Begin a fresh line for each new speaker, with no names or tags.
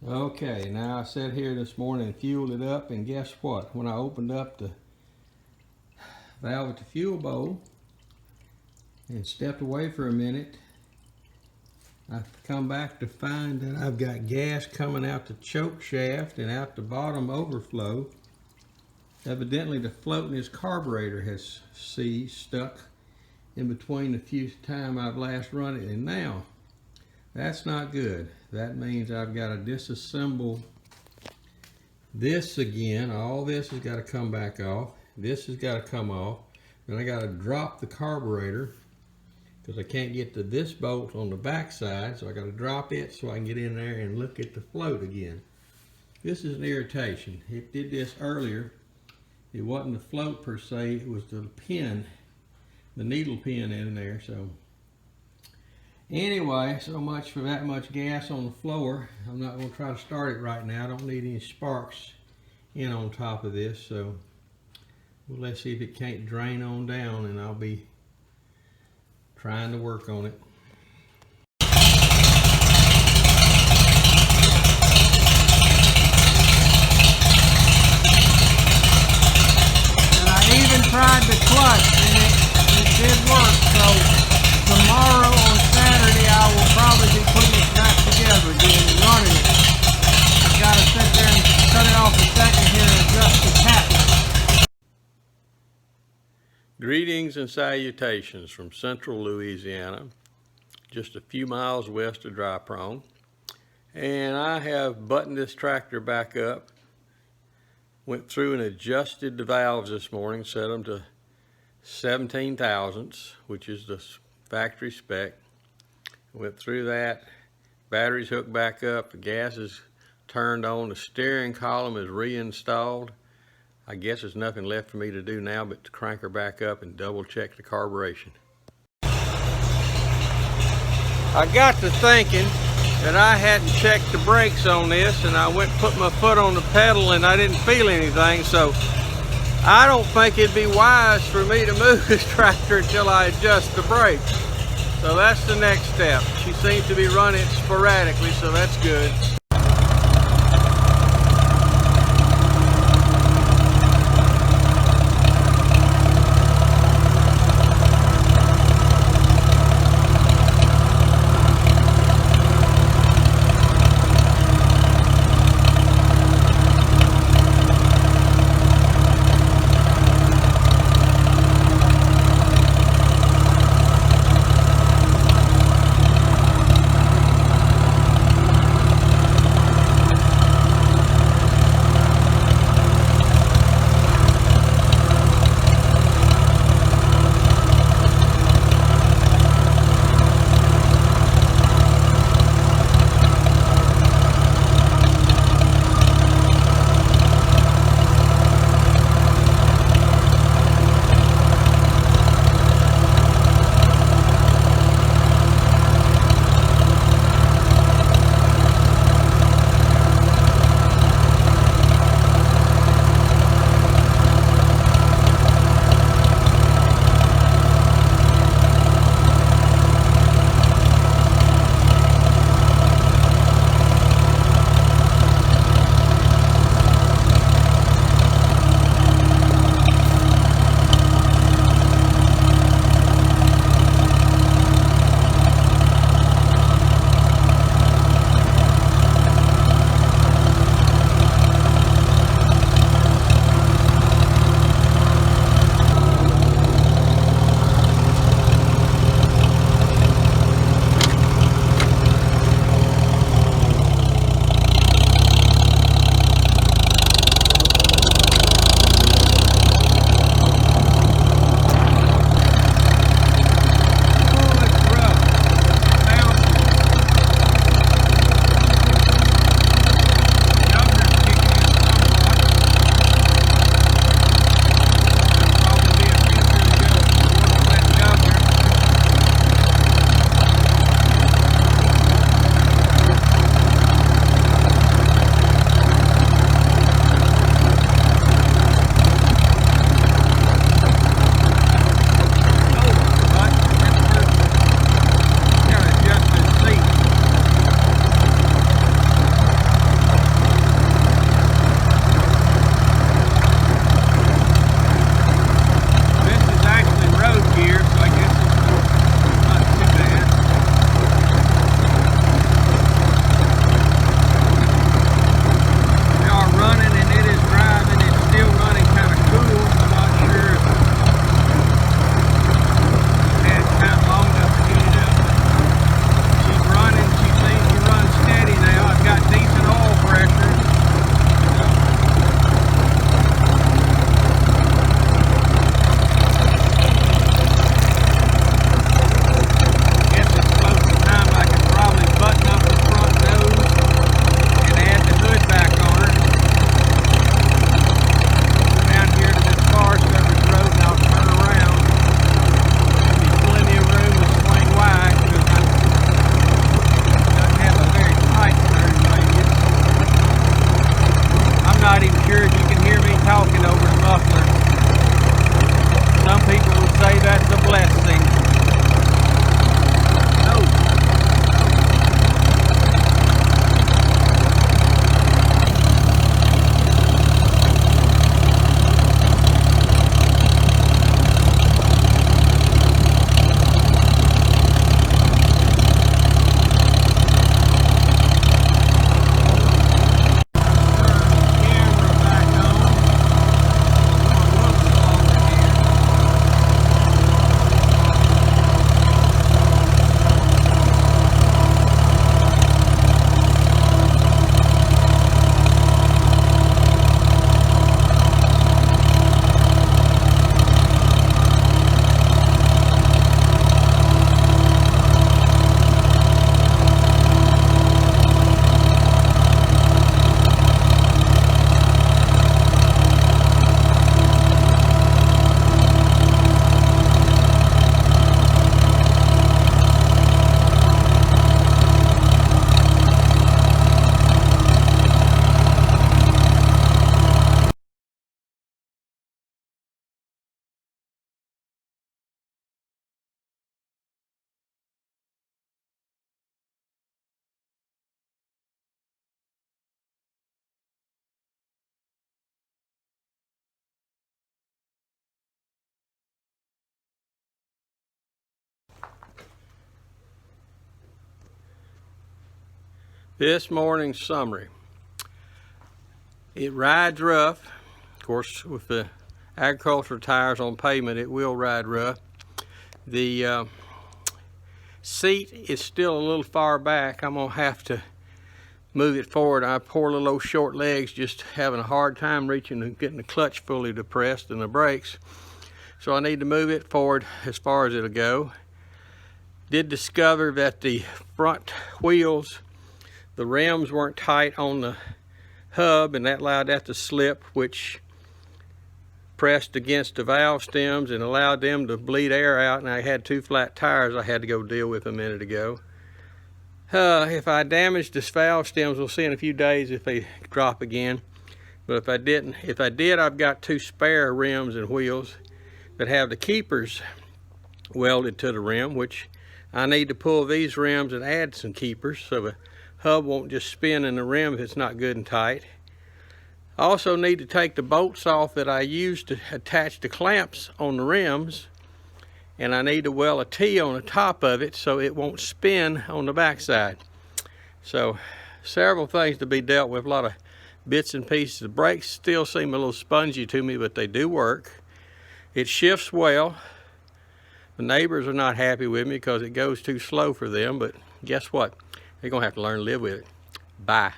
Okay, now I sat here this morning and fueled it up, and guess what? When I opened up the valve at the fuel bowl and stepped away for a minute, I've come back to find that I've got gas coming out the choke shaft and out the bottom overflow. Evidently the float in this carburetor has stuck in between the few time I've last run it and now. That's not good. That means I've got to disassemble this again. All this has got to come back off. This has got to come off. Then I got to drop the carburetor because I can't get to this bolt on the back side, so I got to drop it so I can get in there and look at the float again. This is an irritation. It did this earlier. It wasn't the float per se, it was the pin, the needle pin in there. So anyway, so much for that much gas on the floor. I'm not going to try to start it right now. I don't need any sparks in on top of this, so well, let's see if it can't drain on down, and I'll be trying to work on it.
And I even tried the clutch, and it did work. So tomorrow on Saturday I will probably be putting it back together again and running it. I've got to sit there and cut it off a second here and adjust the tappet.
Greetings and salutations from central Louisiana, just a few miles west of Dry Prong. And I have buttoned this tractor back up, went through and adjusted the valves this morning, set them to 17 thousandths, which is the factory spec. Went through that, batteries hooked back up, the gas is turned on, the steering column is reinstalled. I guess there's nothing left for me to do now but to crank her back up and double check the carburation. I got to thinking that I hadn't checked the brakes on this, and I went and put my foot on the pedal and I didn't feel anything, so I don't think it'd be wise for me to move this tractor until I adjust the brakes. So that's the next step. She seems to be running sporadically, so that's good. This morning's summary. It rides rough. Of course, with the agricultural tires on pavement, it will ride rough. The seat is still a little far back. I'm gonna have to move it forward. I poor little old short legs just having a hard time reaching and getting the clutch fully depressed and the brakes. So I need to move it forward as far as it'll go. Did discover that the front wheels, the rims weren't tight on the hub, and that allowed that to slip, which pressed against the valve stems and allowed them to bleed air out, and I had 2 flat tires I had to go deal with a minute ago. If I damaged this valve stems, we'll see in a few days if they drop again. But if I did, I've got 2 spare rims and wheels that have the keepers welded to the rim, which I need to pull these rims and add some keepers so the hub won't just spin in the rim if it's not good and tight. I also need to take the bolts off that I used to attach the clamps on the rims, and I need to weld a T on the top of it so it won't spin on the backside. So several things to be dealt with, a lot of bits and pieces. The brakes still seem a little spongy to me, but they do work. It shifts well. The neighbors are not happy with me because it goes too slow for them, but guess what? They're gonna have to learn to live with it. Bye.